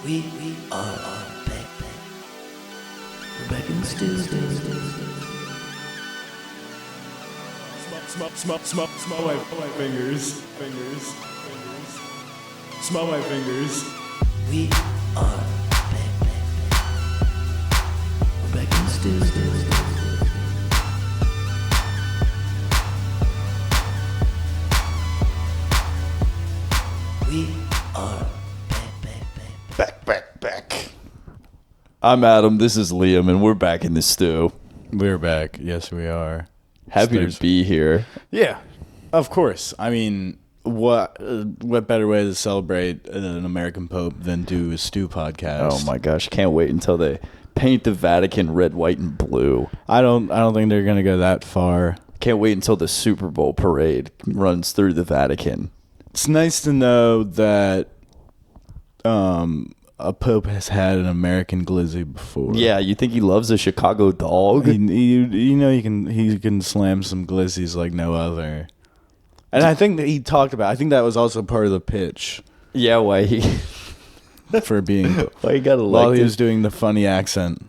We are back. We're back in the stew. Smell my fingers. Smell my fingers. We are back. We're back in the stew. We are Back. I'm Adam, this is Liam, and we're back in the stew. We're back. Yes, we are. Happy to be here. Yeah, of course. I mean, what better way to celebrate an American Pope than do a stew podcast? Oh my gosh, can't wait until they paint the Vatican red, white, and blue. I don't think they're gonna go that far. Can't wait until the Super Bowl parade runs through the Vatican. It's nice to know that a pope has had an American glizzy before. Yeah, you think he loves a Chicago dog? You know he can slam some glizzies like no other. And I think that he talked about. I think that was also part of the pitch Yeah, why he for being why he got elected? while he was doing the funny accent.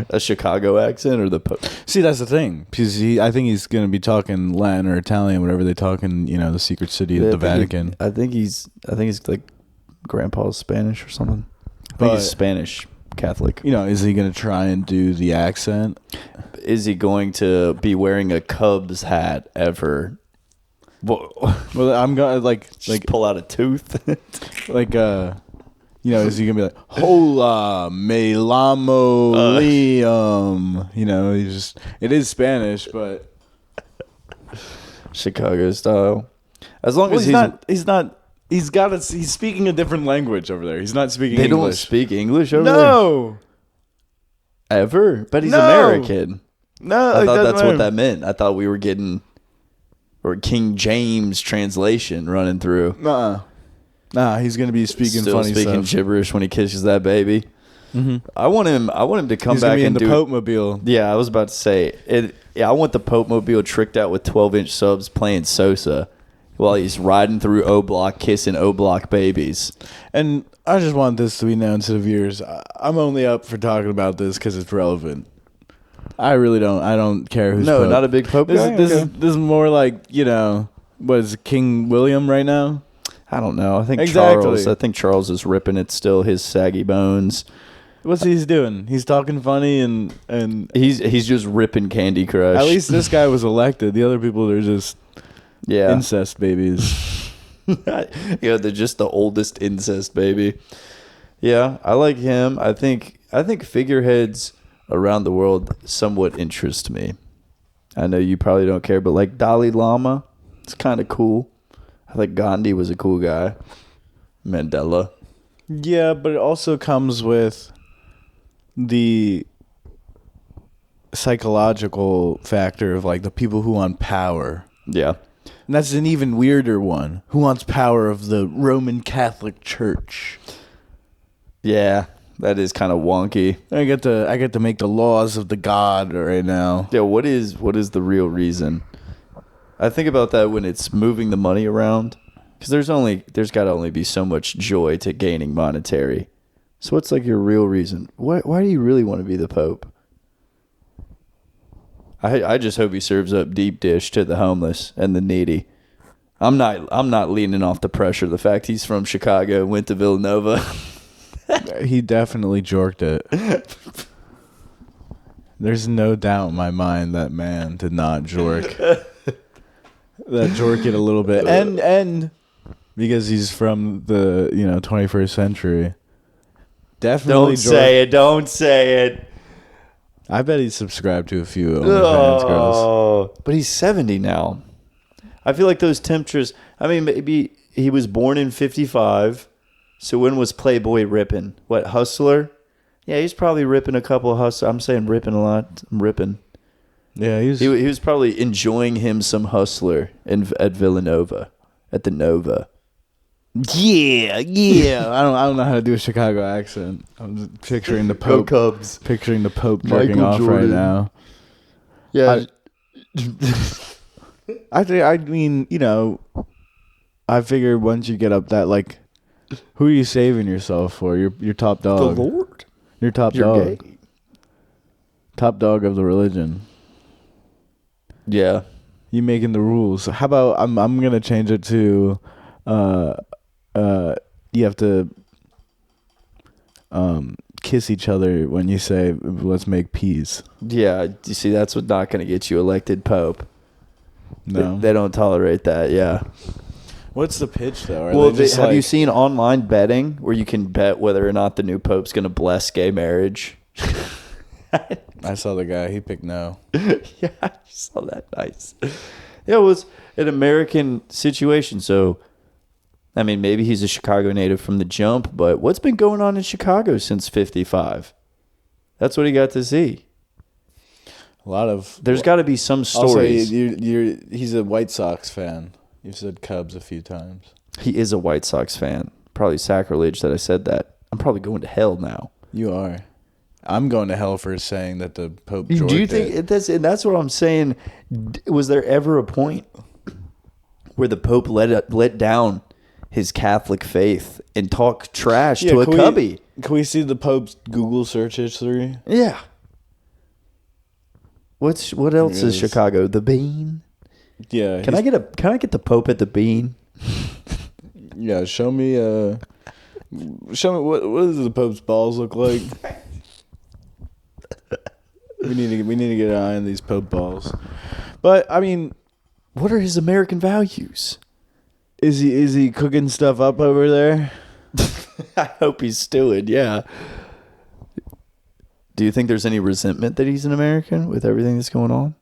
A Chicago accent or the Pope? See, that's the thing, because I think he's going to be talking Latin or Italian, whatever they talk in, the secret city of the Vatican. I think he's like grandpa's Spanish or something. I think But- he's Spanish Catholic. Is he going to try and do the accent? Is he going to be wearing a Cubs hat ever? Well, I'm going to Just pull out a tooth. is he gonna be like, "Hola, me llamo Liam"? It is Spanish, but Chicago style. As long as he's speaking a different language over there. He's not speaking they English. don't speak English over there No, ever. But he's No. American. no. I it thought doesn't that's what matter. that meant. I thought we were getting or King James translation running through. Nah, he's gonna be speaking Still funny speaking stuff. gibberish when he kisses that baby. Mm-hmm. I want him to come He's back gonna be in and the do. Pope Mobile. Yeah, I was about to say it. Yeah, I want the Pope Mobile tricked out with 12-inch subs playing Sosa while he's riding through O Block, kissing O Block babies. And I just want this to be known to the viewers. I'm only up for talking about this because it's relevant. I really don't. I don't care who's No, Pope. not a big Pope guy? This Okay. is more like what is it, King William right now? I don't know. I think Exactly. Charles is ripping it still. His saggy bones. What's he's doing? He's talking funny and He's just ripping Candy Crush. at least this guy was elected. The other people are just yeah. incest babies. Yeah, they're just the oldest incest baby. Yeah, I like him. I think figureheads around the world somewhat interest me. I know you probably don't care, but like Dalai Lama, it's kind of cool. I think Gandhi was a cool guy. Mandela. Yeah, but it also comes with the psychological factor of like the people who want power. Yeah. And that's an even weirder one. Who wants power of the Roman Catholic Church? Yeah, that is kind of wonky. I get to make the laws of the God right now. Yeah, what is the real reason? I think about that when it's moving the money around, because there's got to only be so much joy to gaining monetary. So what's like your real reason? Why do you really want to be the Pope? I just hope he serves up deep dish to the homeless and the needy. I'm not leaning off the pressure. The fact he's from Chicago, went to Villanova. He definitely jorked it. There's no doubt in my mind that man did not jork. That jork it a little bit. And because he's from the 21st century. Definitely Don't say it. I bet he's subscribed to a few OnlyFans girls. Oh, but he's 70 now. I feel like those temperatures. I mean, maybe he was born in 55. So when was Playboy ripping? What, Hustler? Yeah, he's probably ripping a couple of Hustler. I'm saying ripping a lot. I'm ripping. Yeah, He was probably enjoying him some Hustler at Villanova, at the Nova. Yeah. I don't know how to do a Chicago accent. I'm just picturing the Pope. Go Cubs. Picturing the Pope jerking Michael off Jordan. right now. Yeah. I figure once you get up that, like, Who are you saving yourself for? Your top dog. The Lord. Your top You're dog. gay. Top dog of the religion. Yeah. You making the rules. How about I'm gonna change it to you have to kiss each other when you say let's make peace. Yeah. You see, that's what not going to get you elected Pope. No. They don't tolerate that. Yeah. What's the pitch though? Well, have you seen online betting where you can bet whether or not the new Pope's going to bless gay marriage? I saw the guy. He picked no. Yeah, I saw that. Nice. Yeah, it was an American situation. So, I mean, maybe he's a Chicago native from the jump, but what's been going on in Chicago since 55? That's what he got to see. A lot of. There's got to be some Also, stories. he's a White Sox fan. You've said Cubs a few times. He is a White Sox fan. Probably sacrilege that I said that. I'm probably going to hell now. You are. I'm going to hell for saying that the Pope. Do you think that's what I'm saying? Was there ever a point where the Pope let down his Catholic faith and talk trash to a cubby? Can we see the Pope's Google search history? Yeah. What else is Chicago? The Bean. Yeah. Can I get the Pope at the Bean? Yeah. Show me. What does the Pope's balls look like? We need to get an eye on these Pope balls. But I mean, what are his American values? Is he cooking stuff up over there? I hope he's stewing. Yeah. Do you think there's any resentment that he's an American with everything that's going on?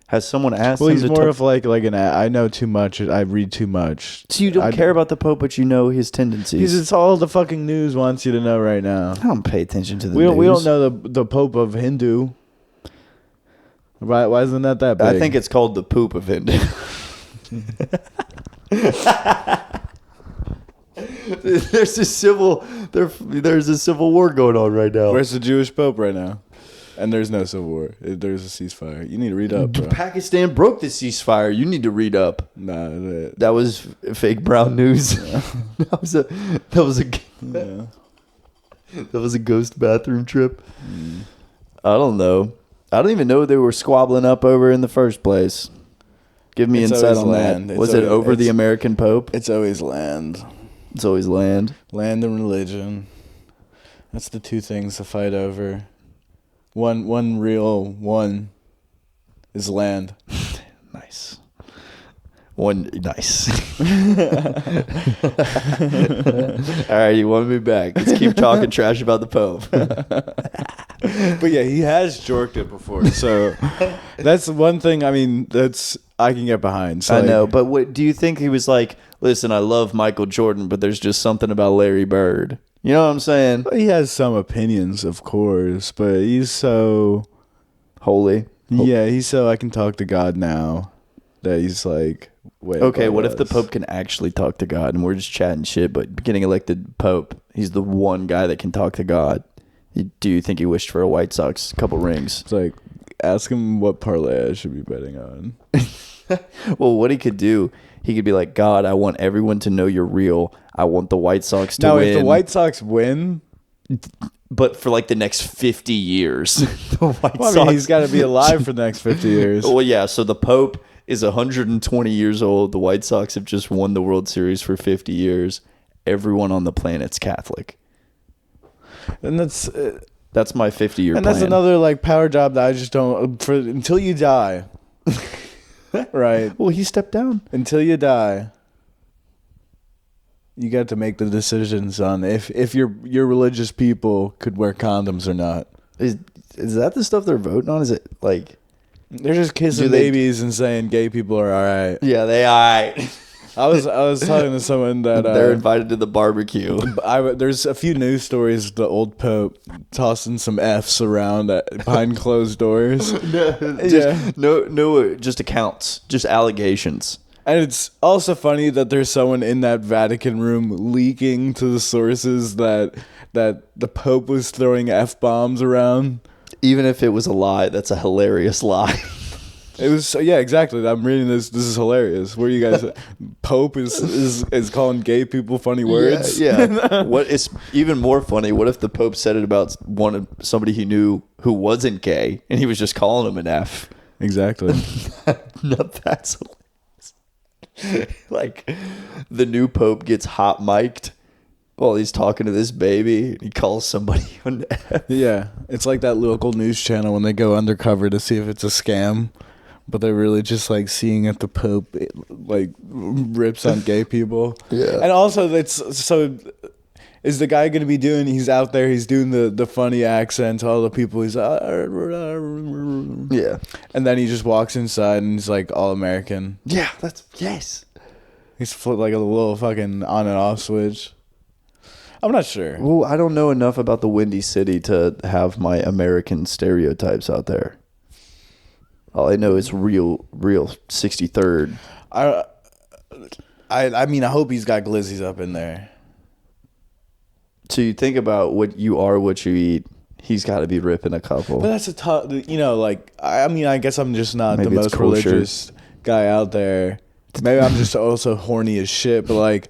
Has someone asked him he's to more of like an I know too much. I read too much. So you don't care about the Pope, but you know his tendencies. It's all the fucking news wants you to know right now. I don't pay attention to the news. We don't know the Pope of Hindu. Right? Why isn't that big? I think it's called the poop of Hindu. There's a civil war going on right now. Where's the Jewish Pope right now? And there's no civil war. There's a ceasefire. You need to read up, bro. Pakistan broke the ceasefire. You need to read up. Nah, that was fake brown news. that was a ghost bathroom trip. I don't know. I don't even know what they were squabbling up over in the first place. Give me insight on land. Was it over the American Pope? It's always land. It's always land. Land and religion. That's the two things to fight over. One is land. Nice. Nice. All right, you want me back. Let's keep talking trash about the Pope. But yeah, he has jorked it before. So that's one thing, I mean, I can get behind. So I know, but what do you think he was like, listen, I love Michael Jordan, but there's just something about Larry Bird. You know what I'm saying? He has some opinions, of course, but he's so holy. Yeah, he's so I can talk to God now that he's like, wait. Okay, what if the Pope can actually talk to God and we're just chatting shit, but getting elected Pope, he's the one guy that can talk to God. Do you think he wished for a White Sox couple rings? It's like, ask him what parlay I should be betting on. Well, what he could do, he could be like, God, I want everyone to know you're real. I want the White Sox to win. Now, if the White Sox win, but for like the next 50 years, the White Sox. I mean, he's got to be alive for the next 50 years. Well, yeah. So the Pope is 120 years old. The White Sox have just won the World Series for 50 years. Everyone on the planet's Catholic. And that's my 50-year plan. And that's another like power job that I just don't until you die. Right. Well, he stepped down. Until you die, you got to make the decisions on if your religious people could wear condoms or not. Is that the stuff they're voting on? Is it like they're just kissing babies and saying gay people are all right? Yeah, they all right. I was talking to someone that they're invited to the barbecue. There's a few news stories of the old Pope tossing some F's around behind closed doors. Just accounts, just allegations. And it's also funny that there's someone in that Vatican room leaking to the sources that the Pope was throwing F-bombs around. Even if it was a lie, that's a hilarious lie. It was yeah, exactly. I'm reading this. This is hilarious. Where you guys, Pope is calling gay people funny words. Yeah. What is even more funny? What if the Pope said it about somebody he knew who wasn't gay, and he was just calling him an F? Exactly. No, that's hilarious. Like the new Pope gets hot mic'd while he's talking to this baby, and he calls somebody an F. Yeah, it's like that local news channel when they go undercover to see if it's a scam, but they're really just like seeing if the Pope like rips on gay people. Yeah. And also it's so is the guy going to be doing, he's out there, he's doing the funny accent to all the people, he's yeah, and then he just walks inside and he's like all American. Yeah, yes. He's flipped like a little fucking on and off switch. I'm not sure. Well, I don't know enough about the Windy City to have my American stereotypes out there. All I know is real 63rd. I mean, I hope he's got glizzies up in there. So you think about what you are, what you eat. He's got to be ripping a couple. But that's a tough, like, I mean, I guess I'm just not Maybe the it's most religious guy out there. Maybe I'm just also horny as shit, but like,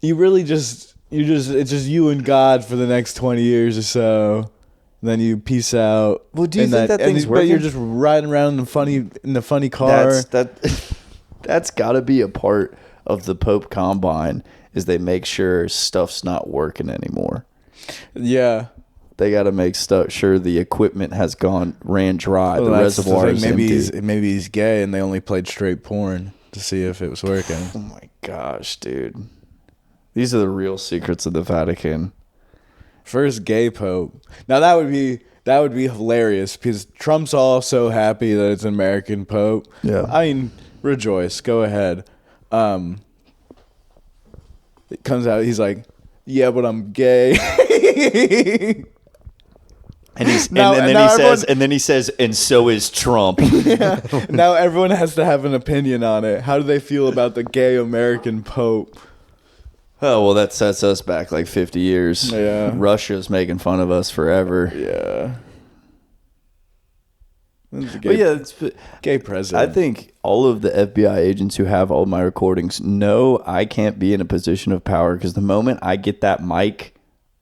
you really it's just you and God for the next 20 years or so. Then you peace out. Well, do you think that thing's working? But you're just riding around in the funny car. That's got to be a part of the Pope Combine, is they make sure stuff's not working anymore. Yeah. They got to make sure the equipment has ran dry. Well, the reservoir is empty. Maybe he's gay and they only played straight porn to see if it was working. Oh my gosh, dude. These are the real secrets of the Vatican. First gay pope. Now that would be hilarious because Trump's all so happy that it's an American pope. Yeah. I mean, rejoice. Go ahead. It comes out. He's like, "Yeah, but I'm gay." And then he says, and so is Trump. Yeah. Now everyone has to have an opinion on it. How do they feel about the gay American pope? Oh, well, that sets us back like 50 years. Yeah. Russia's making fun of us forever. Yeah. It's gay president. I think all of the FBI agents who have all my recordings know I can't be in a position of power, because the moment I get that mic,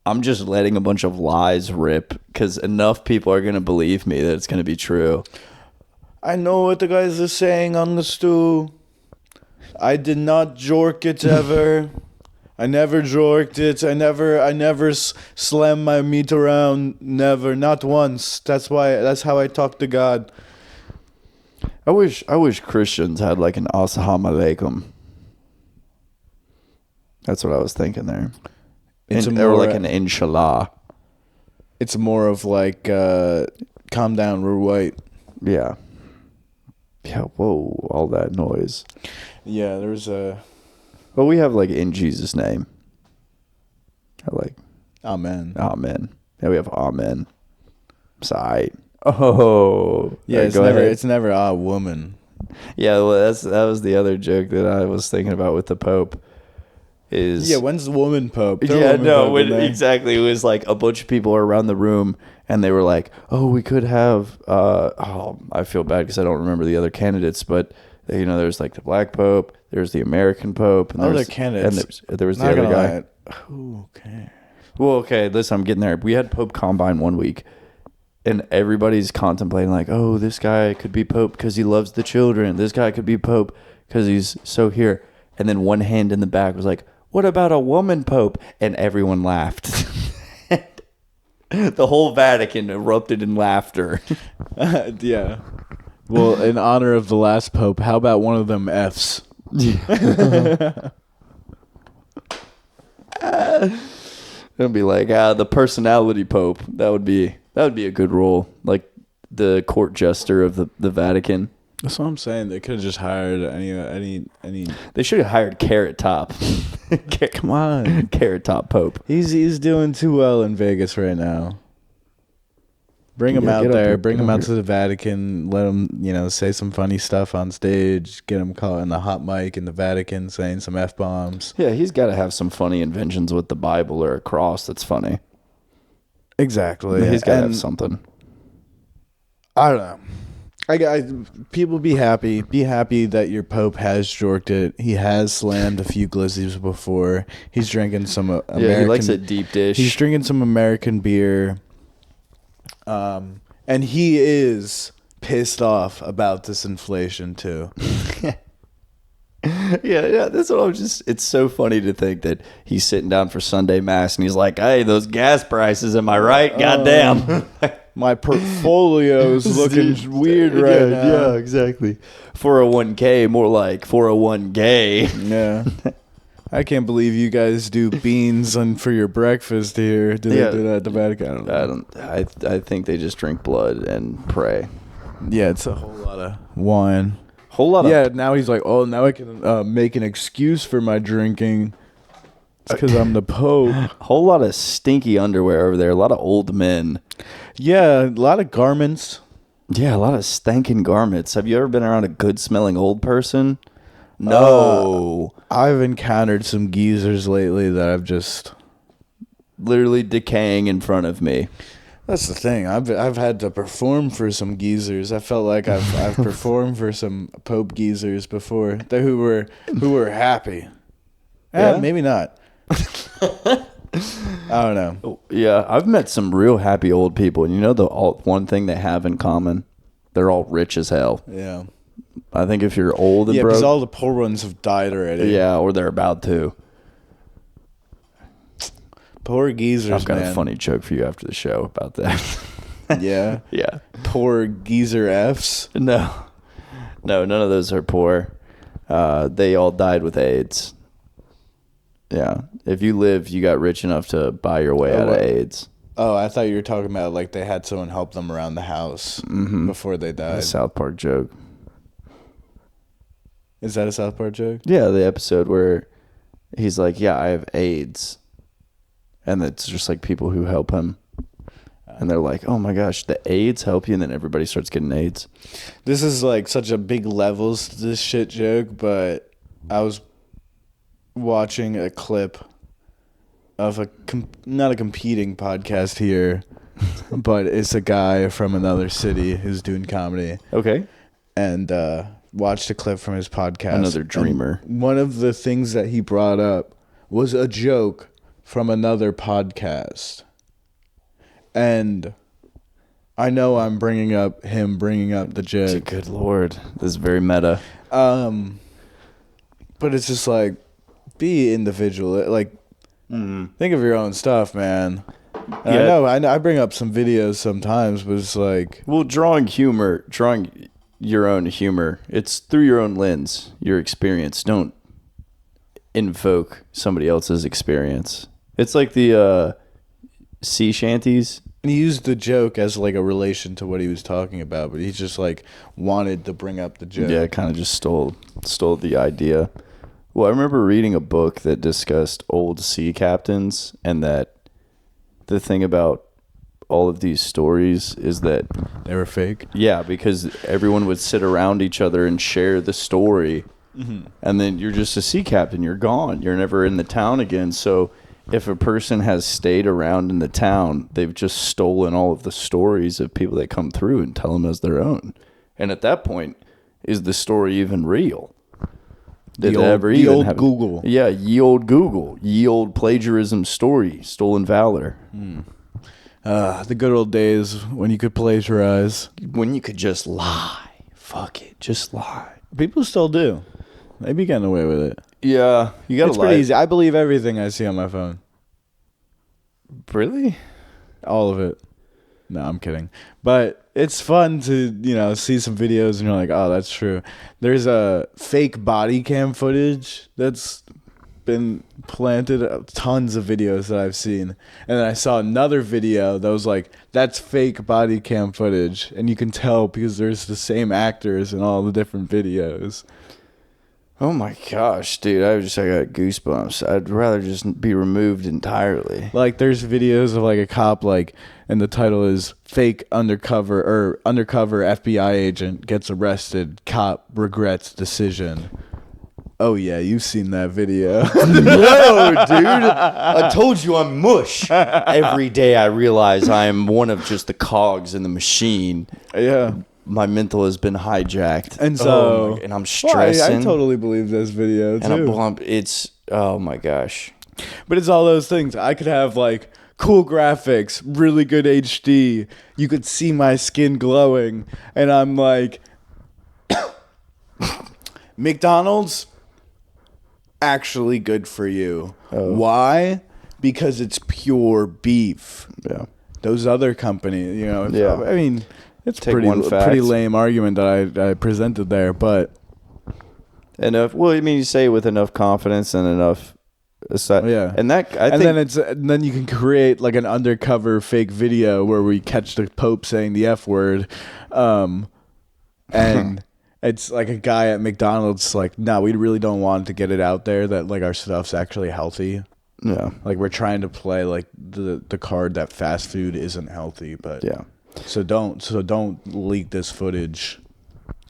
I'm just letting a bunch of lies rip, because enough people are going to believe me that it's going to be true. I know what the guys are saying on the stew. I did not jork it ever. I never jorked it. I never slammed my meat around. Never, not once. That's how I talk to God. I wish Christians had like an Assalamu alaikum. That's what I was thinking there. Or like an inshallah. It's more of like, calm down, we're white. Yeah. Yeah, whoa, all that noise. Yeah, there's a... Well, we have like in Jesus' name. I like Amen. Amen. Yeah, we have Amen. Sigh. Oh. Yeah, it's never a woman. Yeah, well, that was the other joke that I was thinking about with the Pope. Yeah, when's the woman Pope? Exactly. It was like a bunch of people are around the room, and they were like, "Oh, we could have." I feel bad because I don't remember the other candidates, but there's like the Black Pope, there's the American Pope, and other candidates. And there was the other guy. Who cares? Well, okay, listen, I'm getting there. We had Pope Combine one week, and everybody's contemplating like, "Oh, this guy could be Pope because he loves the children. This guy could be Pope because he's so here." And then one hand in the back was like, "What about a woman Pope?" And everyone laughed. The whole Vatican erupted in laughter. Yeah. Well, in honor of the last Pope, how about one of them Fs? It'll be like the personality Pope. That would be a good role, like the court jester of the Vatican. That's what I'm saying. They could have just hired any. They should have hired Carrot Top. Come on, Carrot Top Pope. He's doing too well in Vegas right now. Bring him out there. Bring him out to the Vatican. Let him, say some funny stuff on stage. Get him caught in the hot mic in the Vatican saying some F-bombs. Yeah, he's got to have some funny inventions with the Bible or a cross that's funny. Exactly. He's got to have something. I don't know. People be happy. Be happy that your Pope has jorked it. He has slammed a few glizzies before. He's drinking some American. Yeah, he likes a deep dish. He's drinking some American beer. And he is pissed off about this inflation too. Yeah, that's what I'm just. It's so funny to think that he's sitting down for Sunday mass and he's like, "Hey, those gas prices, am I right? Goddamn." My portfolio's looking weird right now. Yeah, exactly. 401k, more like 401 gay. Yeah. I can't believe you guys do beans for your breakfast here. Do they do that at the Vatican? I don't know. I think they just drink blood and pray. Yeah, it's a whole lot of wine. Whole lot of now he's like, oh, now I can make an excuse for my drinking. It's because I'm the Pope. Whole lot of stinky underwear over there. A lot of old men. Yeah, a lot of garments. Yeah, a lot of stankin' garments. Have you ever been around a good-smelling old person? No. I've encountered some geezers lately that I've just... literally decaying in front of me. That's the thing. I've had to perform for some geezers. I felt like I've performed for some Pope geezers before who were happy. Yeah, maybe not. I don't know. Yeah, I've met some real happy old people, and you know one thing they have in common? They're all rich as hell. Yeah. I think if you're old and broke... Yeah, because all the poor ones have died already. Yeah, or they're about to. Poor geezers, I've got a funny joke for you after the show about that. Yeah? Yeah. Poor geezer Fs? No, none of those are poor. They all died with AIDS. Yeah. If you lived, you got rich enough to buy your way out of AIDS. Oh, I thought you were talking about like they had someone help them around the house before they died. A South Park joke. Is that a South Park joke? Yeah, the episode where he's like, yeah, I have AIDS. And it's just like people who help him. And they're like, oh my gosh, the AIDS help you? And then everybody starts getting AIDS. This is like such a big levels to this shit joke, but I was watching a clip of not a competing podcast here, but it's a guy from another city who's doing comedy. Okay. And watched a clip from his podcast. Another dreamer. And one of the things that he brought up was a joke from another podcast. And I know I'm bringing up the joke. Good Lord. This is very meta. But it's just like, be individual. Like, think of your own stuff, man. Yeah. I know I bring up some videos sometimes, but it's like... Well, drawing your own humor, it's through your own lens, your experience. Don't invoke somebody else's experience. It's like the sea shanties. And he used the joke as like a relation to what he was talking about, but he just like wanted to bring up the joke. Yeah, kind of just stole the idea. Well, I remember reading a book that discussed old sea captains, and that the thing about all of these stories is that they were fake. Yeah, because everyone would sit around each other and share the story. And then you're just a sea captain. You're gone. You're never in the town again. So if a person has stayed around in the town, they've just stolen all of the stories of people that come through and tell them as their own. And at that point, is the story even real? The old Google. Yeah, ye old Google. Ye old plagiarism story. Stolen valor. The good old days when you could plagiarize. When you could just lie. Fuck it. Just lie. People still do. They be getting away with it. Yeah. You gotta lie. It's pretty easy. I believe everything I see on my phone. Really? All of it. No, I'm kidding. But it's fun to, see some videos and you're like, oh, that's true. There's a fake body cam footage that's been planted, tons of videos that I've seen. And then I saw another video that was like, that's fake body cam footage. And you can tell because there's the same actors in all the different videos. Oh my gosh, dude. I got goosebumps. I'd rather just be removed entirely. Like there's videos of like a cop and the title is fake undercover FBI agent gets arrested, cop regrets decision. Oh yeah, you've seen that video. No, dude. I told you I'm mush. Every day I realize I am one of just the cogs in the machine. Yeah. my mental has been hijacked, And so, and I'm well, stressing. I totally believe this video too. And it's oh my gosh. But it's all those things. I could have like cool graphics, really good HD. You could see my skin glowing, and I'm like, McDonald's, actually good for you. Why? Because it's pure beef. Yeah. Those other companies, Yeah. I mean, it's Take pretty one fact. pretty lame argument that I presented there, but Enough. Well, I mean, you say it with enough confidence and enough. yeah. And that I think. Then you can create like an undercover fake video where we catch the Pope saying the F word, and it's like a guy at McDonald's like, no, we really don't want to get it out there that like our stuff's actually healthy. Yeah. Like we're trying to play like the card that fast food isn't healthy, but Yeah. So don't leak this footage.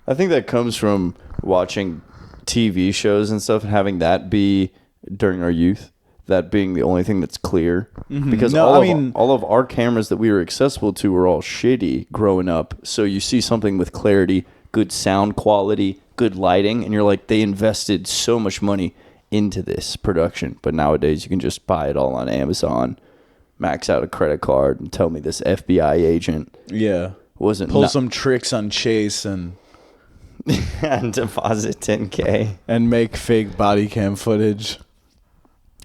I think that comes from watching TV shows and stuff and having that be during our youth, that being the only thing that's clear. Because all of our cameras that we were accessible to were all shitty growing up. So you see something with clarity, good sound quality, good lighting, and you're like, they invested so much money into this production. But nowadays you can just buy it all on Amazon, max out a credit card, and tell me this FBI agent wasn't pull some tricks on Chase and deposit $10K and make fake body cam footage.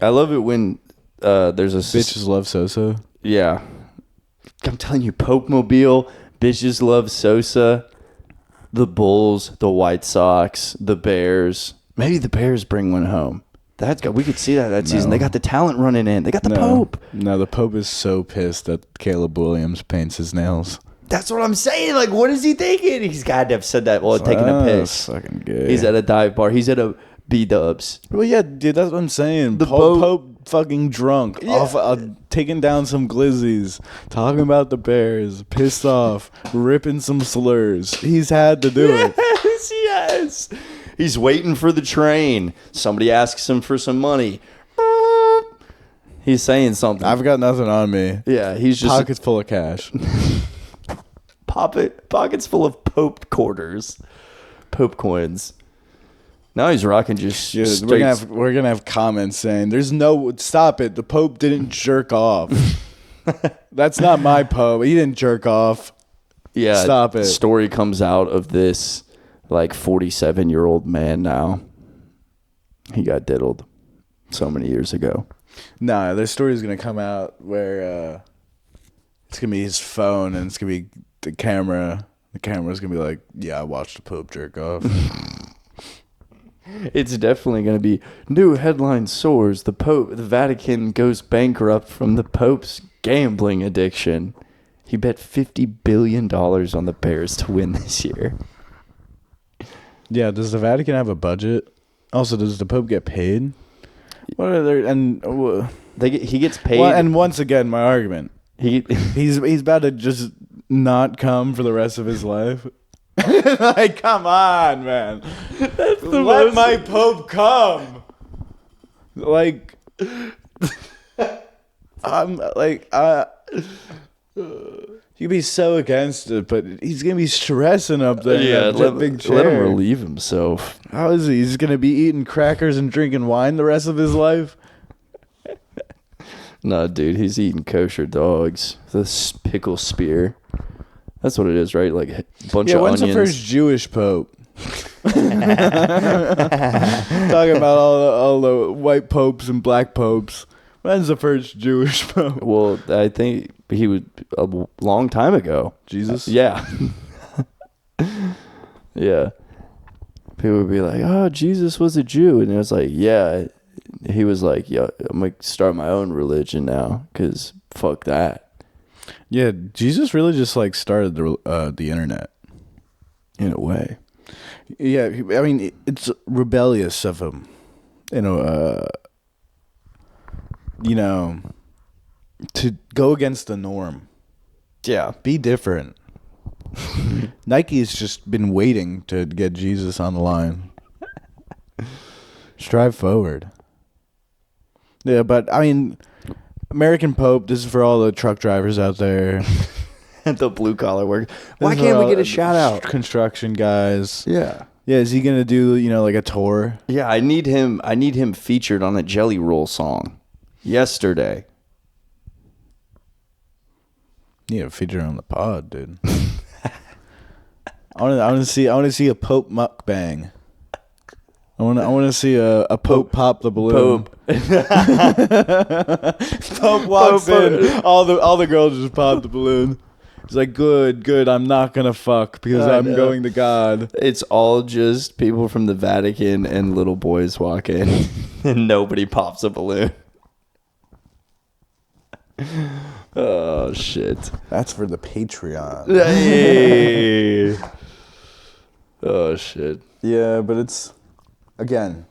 I love it when there's a Bitches love Sosa. Yeah, I'm telling you, Pope Mobile, bitches love Sosa, the Bulls, the White Sox, the Bears. Maybe the Bears bring one home. We could see that season. They got the talent running in. They got the Pope. No, the Pope is so pissed that Caleb Williams paints his nails. That's what I'm saying. Like, what is he thinking? He's got to have said that while taking a piss. Fucking good. He's at a dive bar. He's at a B-dubs. Well, yeah, dude, that's what I'm saying. The Pope fucking drunk, Yeah. taking down some glizzies, talking about the Bears, pissed off, ripping some slurs. He's had to do it. Yes, he has. He's waiting for the train. Somebody asks him for some money. He's saying something. I've got nothing on me. Yeah, he's just Pockets full of cash. pockets full of Pope quarters, Pope coins. Now he's rocking just Dude, straight. we're gonna have comments saying, stop it. The Pope didn't jerk off. That's not my Pope. He didn't jerk off. Yeah, stop it. Story comes out of this like 47-year-old man now. He got diddled so many years ago. Nah, their story is gonna come out where it's gonna be his phone and it's gonna be the camera. The camera's gonna be like, yeah, I watched the Pope jerk off. It's definitely going to be new headline soars. The Vatican goes bankrupt from the Pope's gambling addiction. He bet $50 billion on the Bears to win this year. Yeah, does the Vatican have a budget? Also, does the Pope get paid? What are their He gets paid. Well, and once again, my argument. He's about to just not come for the rest of his life. Like, come on, man. Let my Pope come. Like, I'm like, you'd be so against it, but he's gonna be stressing up there. Yeah, in that big chair. let him relieve himself. How is he? He's gonna be eating crackers and drinking wine the rest of his life. No, dude, he's eating kosher dogs. The pickle spear. That's what it is, right? Like a bunch of when's onions. the first Jewish Pope? Talking about all the white popes and black popes. When's the first Jewish Pope? Well, I think he was a long time ago. Jesus? Yeah. Yeah. People would be like, oh, Jesus was a Jew. And it was like, yeah. He was like, yeah, I'm going to start my own religion now because fuck that. Yeah, Jesus really just like started the internet. In a way. Yeah, I mean, it's rebellious of him. To go against the norm. Yeah. Be different. Nike's just been waiting to get Jesus on the line. Strive forward. Yeah, but I mean, American Pope, this is for all the truck drivers out there. the blue collar work. Why can't we get a shout out? Construction guys. Yeah. Yeah, is he gonna do like a tour? Yeah, I need him featured on a Jelly Roll song. Yesterday. Yeah, feature on the pod, dude. I want to see a Pope mukbang. I want to see a Pope pop the balloon. Pope walks in. All the girls just pop the balloon. He's like, good. I'm not gonna fuck because I'm going to God. It's all just people from the Vatican and little boys walk in, and nobody pops a balloon. Oh shit! That's for the Patreon. Hey. Oh shit! Yeah, but it's again.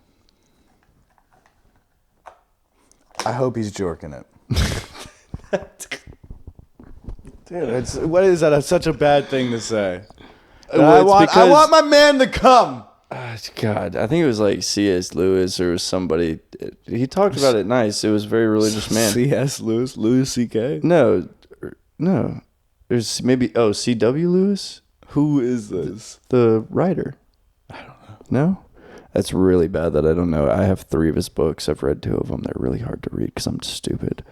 I hope he's jorking it. Dude, what is that? That's such a bad thing to say. I want my man to come. God, I think it was like C.S. Lewis or somebody. He talked about it nice. It was a very religious man. C.S. Lewis? Louis C.K.? No. There's maybe, C.W. Lewis? Who is this? The writer. I don't know. No? That's really bad that I don't know. I have 3 of his books. I've read 2 of them. They're really hard to read because I'm stupid.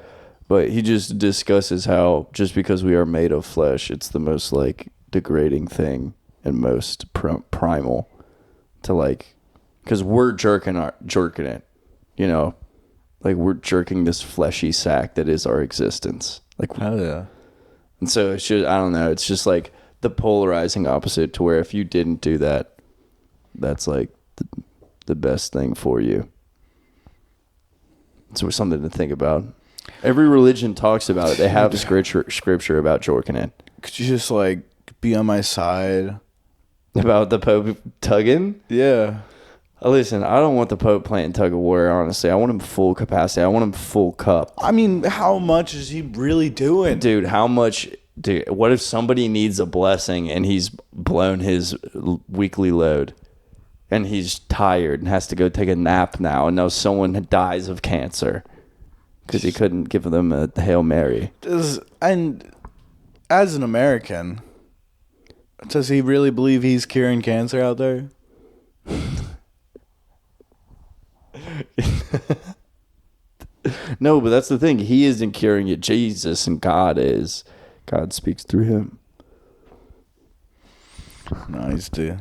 But he just discusses how just because we are made of flesh, it's the most like degrading thing and most primal to like, because we're jerking it, like we're jerking this fleshy sack that is our existence. Like, hell yeah. And so it's just, I don't know. It's just like the polarizing opposite to where if you didn't do that, that's like the best thing for you. So it's something to think about. Every religion talks about it. They have scripture about jorking it. Could you just like be on my side? About the Pope tugging? Yeah. Listen, I don't want the Pope playing tug of war, honestly. I want him full capacity. I want him full cup. I mean, how much is he really doing? Dude, how much? Dude, what if somebody needs a blessing and he's blown his weekly load and he's tired and has to go take a nap now and now someone dies of cancer because he couldn't give them a Hail Mary? And as an American, does he really believe he's curing cancer out there? No, but that's the thing. He isn't curing it. Jesus and God is. God speaks through him. No, he's jorking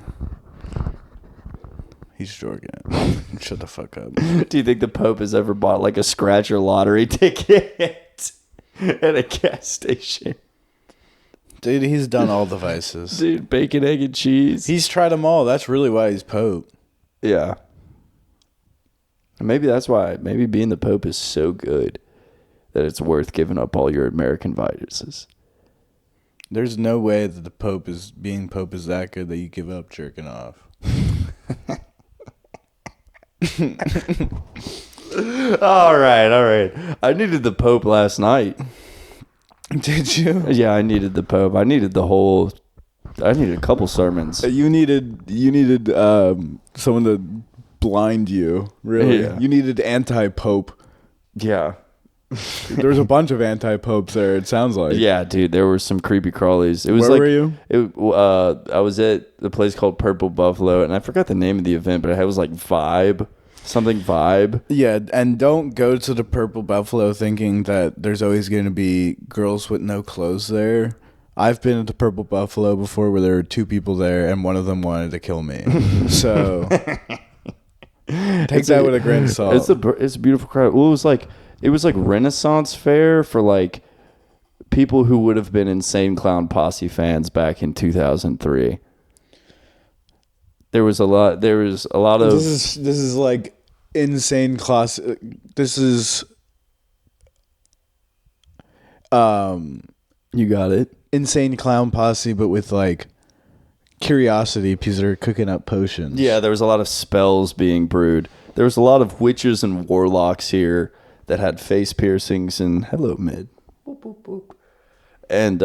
it. Shut the fuck up. Do you think the Pope has ever bought like a scratch or lottery ticket at a gas station? Dude, he's done all the vices. Dude, bacon, egg, and cheese. He's tried them all. That's really why he's Pope. Yeah. Maybe that's why. Maybe being the Pope is so good that it's worth giving up all your American vices. There's no way that being Pope is that good that you give up jerking off. All right. I needed the Pope last night. Did you? Yeah, I needed the Pope. I needed a couple sermons. You needed someone to blind you, really. Yeah. You needed anti-Pope. Yeah. There was a bunch of anti-popes there, it sounds like. Yeah, dude, there were some creepy crawlies. It was Where were you? I was at the place called Purple Buffalo, and I forgot the name of the event, but it was like Vibe. Yeah, and don't go to the Purple Buffalo thinking that there's always going to be girls with no clothes there. I've been at the Purple Buffalo before where there were 2 people there, and one of them wanted to kill me. So take that with a grain of salt. It's a beautiful crowd. Well, it was like Renaissance fair for like people who would have been Insane Clown Posse fans back in 2003. There was a lot of This is like insane class. This is you got it. Insane Clown Posse, but with like curiosity because they're cooking up potions. Yeah, there was a lot of spells being brewed. There was a lot of witches and warlocks here that had face piercings and hello mid. Boop, boop, boop. And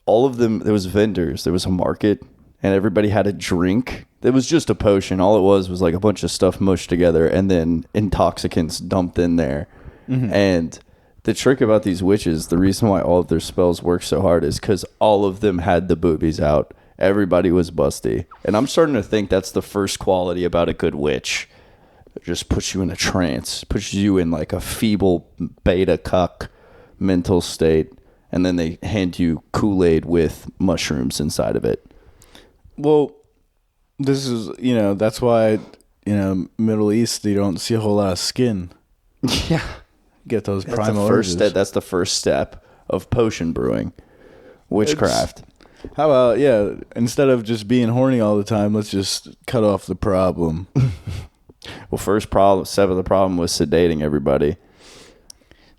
all of them, there was vendors. There was a market and everybody had a drink. It was just a potion. All it was like a bunch of stuff mushed together and then intoxicants dumped in there. Mm-hmm. And the trick about these witches, the reason why all of their spells work so hard is because all of them had the boobies out. Everybody was busty. And I'm starting to think that's the first quality about a good witch. It just puts you in a trance, puts you in like a feeble beta cuck mental state, and then they hand you Kool-Aid with mushrooms inside of it. Well, this is, that's why, Middle East, you don't see a whole lot of skin. Yeah. Get those primal urges. That's the first step of potion brewing. Witchcraft. How about, instead of just being horny all the time, let's just cut off the problem. Well, first step of the problem was sedating everybody.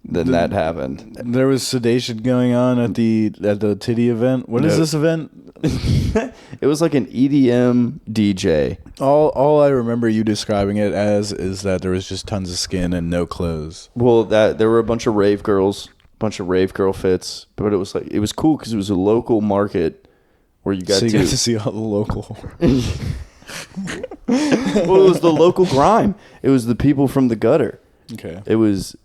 Then that happened. There was sedation going on at the titty event. What is this event? It was like an EDM DJ. All I remember you describing it as is that there was just tons of skin and no clothes. Well, there were a bunch of rave girls, bunch of rave girl fits, but it was cool because it was a local market where you got to see all the local. Well, it was the local grime. It was the people from the gutter. Okay. It was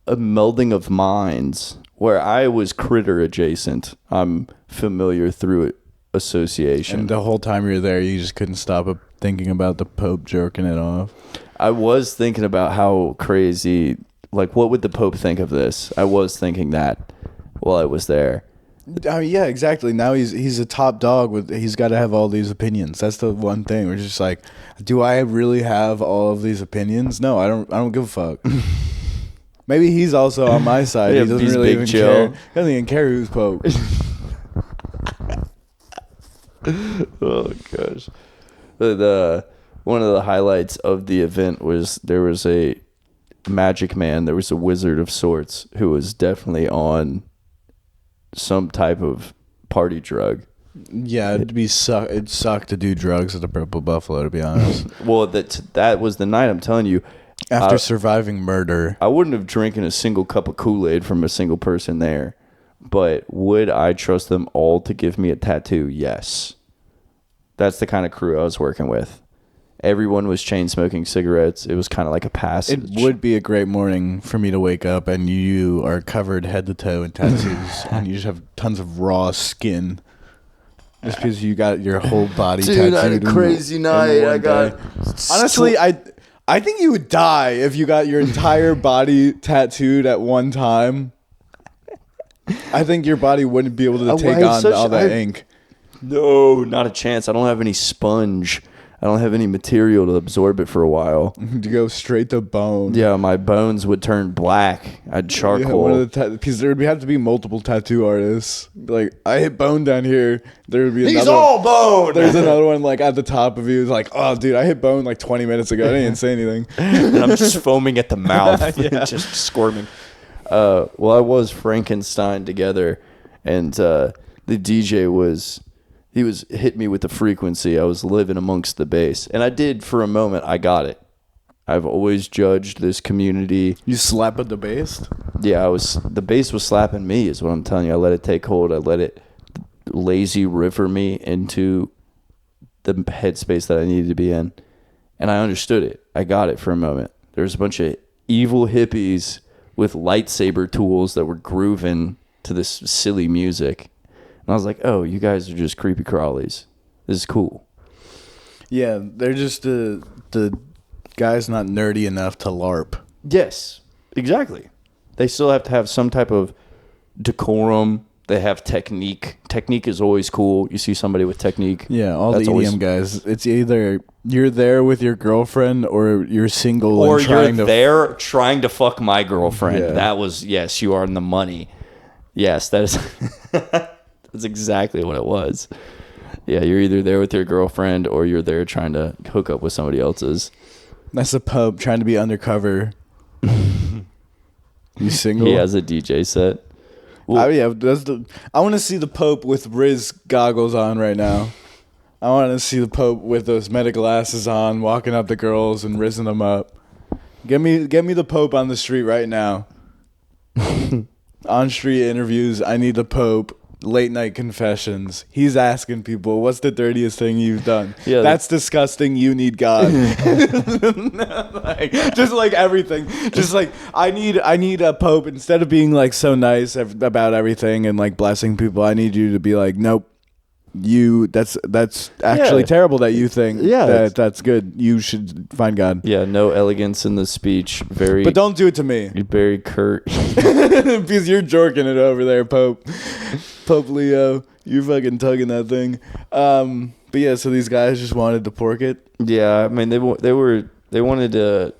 a melding of minds where I was critter adjacent. I'm familiar through association. And the whole time you were there, you just couldn't stop thinking about the Pope jerking it off. I was thinking about how crazy, like, what would the Pope think of this? I was thinking that while I was there. I mean, yeah, exactly. Now he's a top dog. He's got to have all these opinions. That's the one thing. We're just like, do I really have all of these opinions? No, I don't give a fuck. Maybe he's also on my side. Yeah, he doesn't really even care. He doesn't even care who's Pope. Oh gosh. One of the highlights of the event was there was a magic man. There was a wizard of sorts who was definitely on some type of party drug. Yeah, it'd suck to do drugs at the Purple Buffalo, to be honest. Well, that was the night. I'm telling you. After surviving murder. I wouldn't have drinking a single cup of Kool-Aid from a single person there. But would I trust them all to give me a tattoo? Yes. That's the kind of crew I was working with. Everyone was chain smoking cigarettes. It was kind of like a passage. It would be a great morning for me to wake up and you are covered head to toe in tattoos and you just have tons of raw skin. Just because you got your whole body tattooed. I had a crazy night. I got... Honestly, I think you would die if you got your entire body tattooed at one time. I think your body wouldn't be able to take on all that ink. No, not a chance. I don't have any sponge. I don't have any material to absorb it for a while. To go straight to bone. Yeah, my bones would turn black. I'd charcoal. Yeah, because there would have to be multiple tattoo artists. Like, I hit bone down here. There would be another. He's all bone. There's another one like at the top of you. It's like, oh, dude, I hit bone like 20 minutes ago. I didn't say anything. And I'm just foaming at the mouth, just squirming. Well, I was Frankenstein together, and the DJ was. He was hit me with the frequency. I was living amongst the bass. And I did for a moment. I got it. I've always judged this community. You slap at the bass? Yeah, the bass was slapping me is what I'm telling you. I let it take hold. I let it lazy river me into the headspace that I needed to be in. And I understood it. I got it for a moment. There's a bunch of evil hippies with lightsaber tools that were grooving to this silly music. And I was like, oh, you guys are just creepy crawlies. This is cool. Yeah, they're just the guys not nerdy enough to LARP. Yes, exactly. They still have to have some type of decorum. They have technique. Technique is always cool. You see somebody with technique. Yeah, all the EDM guys. It's either you're there with your girlfriend or you're single. Or you're there trying to fuck my girlfriend. Yeah. That was, yes, you are in the money. Yes, that is... That's exactly what it was. Yeah, you're either there with your girlfriend or you're there trying to hook up with somebody else's. That's the Pope trying to be undercover. You single? He has a DJ set. Well, I want to see the Pope with Riz goggles on right now. I want to see the Pope with those meta glasses on, walking up to girls and rizzing them up. Get me the Pope on the street right now. On street interviews, I need the Pope late night confessions. He's asking people, "What's the dirtiest thing you've done?" Yeah, that's disgusting. You need God. Just like everything. Just like I need a pope, instead of being like so nice about everything and like blessing people. I need you to be like, nope. That's actually terrible that you think that's good. You should find God. Yeah, no elegance in the speech. But don't do it to me. You're very curt. Because you're jorking it over there, Pope Leo. You're fucking tugging that thing. But yeah, so these guys just wanted to pork it. Yeah, I mean they wanted to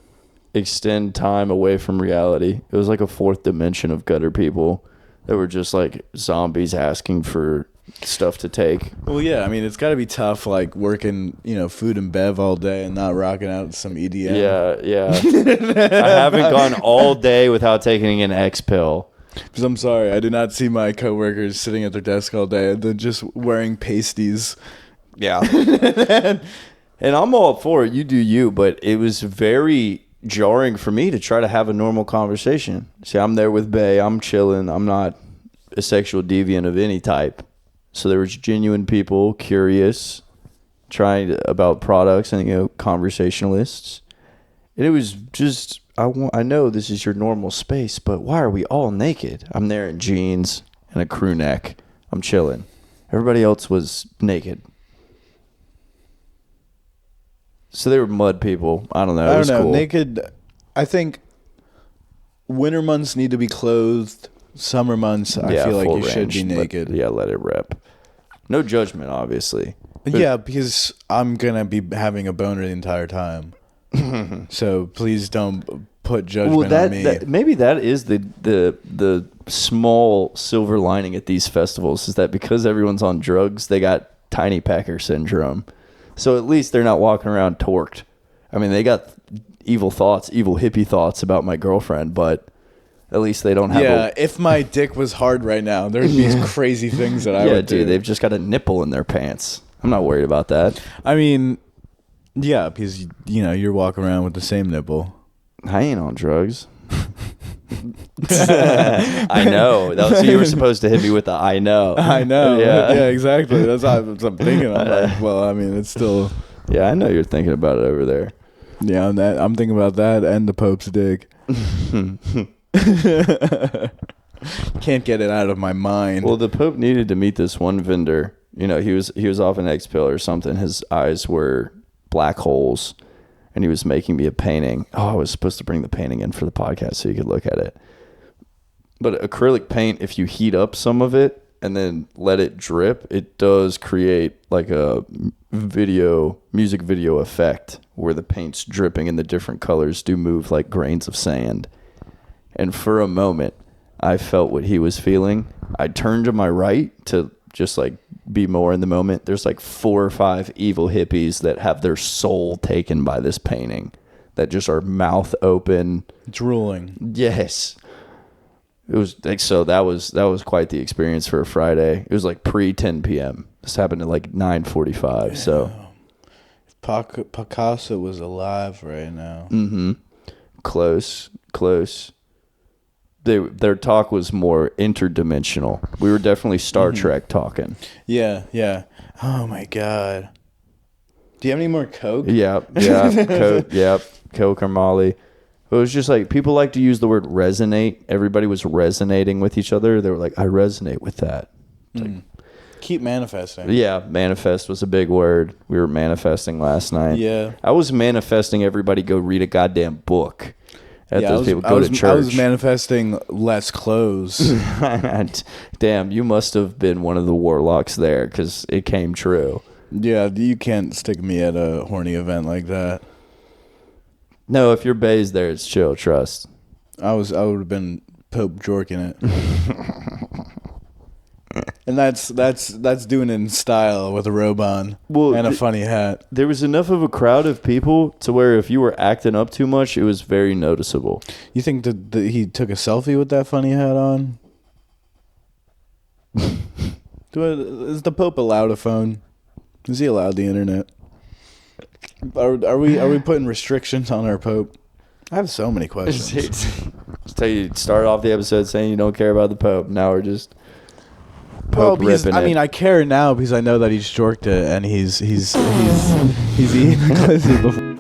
extend time away from reality. It was like a fourth dimension of gutter people that were just like zombies asking for stuff to take. Well, yeah, I mean, it's got to be tough, like working, food and bev all day and not rocking out some EDM. Yeah. I haven't gone all day without taking an X pill. Because I'm sorry, I do not see my coworkers sitting at their desk all day and then just wearing pasties. Yeah. And I'm all for it. You do you, but it was very jarring for me to try to have a normal conversation. See, I'm there with Bae. I'm chilling. I'm not a sexual deviant of any type. So there was genuine people curious, trying about products and conversationalists. And it was just I know this is your normal space, but why are we all naked? I'm there in jeans and a crew neck. I'm chilling. Everybody else was naked. So they were mud people. I don't know. I don't know. Cool. Naked. I think winter months need to be clothed. Summer months, I feel like you should be naked. Let it rip. No judgment, obviously. Yeah, because I'm gonna be having a boner the entire time. So please don't put judgment on me. Maybe that is the small silver lining at these festivals, is that because everyone's on drugs, they got tiny packer syndrome. So at least they're not walking around torqued. I mean, they got evil hippie thoughts about my girlfriend, but at least they don't have. Yeah, if my dick was hard right now, there'd be crazy things that I would do. Yeah, dude, they've just got a nipple in their pants. I'm not worried about that. I mean, yeah, because you're walking around with the same nipple. I ain't on drugs. I know. So you were supposed to hit me with the I know. I know. Yeah, exactly. That's what I'm thinking. I'm like, well, I mean, it's still. Yeah, I know you're thinking about it over there. Yeah, I'm thinking about that and the Pope's dick. Can't get it out of my mind. Well, the Pope needed to meet this one vendor. He was off an X pill or something. His eyes were black holes, and he was making me a painting. Oh, I was supposed to bring the painting in for the podcast so you could look at it. But acrylic paint, if you heat up some of it and then let it drip, it does create like a music video effect where the paint's dripping and the different colors do move like grains of sand. And for a moment, I felt what he was feeling. I turned to my right to just like be more in the moment. There's like 4 or 5 evil hippies that have their soul taken by this painting, that just are mouth open, drooling. Yes. It was like, so that was quite the experience for a Friday. It was like pre 10 p.m. This happened at like 9:45. Yeah. So Picasso was alive right now. Mm-hmm. Close. Their talk was more interdimensional. We were definitely Star Trek talking. Yeah. Oh my God. Do you have any more Coke? Yeah. Coke, Coke or Molly. It was just like, people like to use the word resonate. Everybody was resonating with each other. They were like, I resonate with that. Like, keep manifesting. Yeah, manifest was a big word. We were manifesting last night. Yeah. I was manifesting everybody go read a goddamn book. I was manifesting less clothes. Damn, you must have been one of the warlocks there, because it came true. Yeah, you can't stick me at a horny event like that. No, if your Bae's there, it's chill. Trust. I would have been Pope jorking it. And that's doing it in style with a robe on and a funny hat. There was enough of a crowd of people to where if you were acting up too much, it was very noticeable. You think that he took a selfie with that funny hat on? Is the Pope allowed a phone? Is he allowed the internet? Are we putting restrictions on our Pope? I have so many questions. Just tell you, start off the episode saying you don't care about the Pope. Now we're just... Pope because ripping I mean, it. I care now because I know that he's jorked it and he's eaten a glizzy before.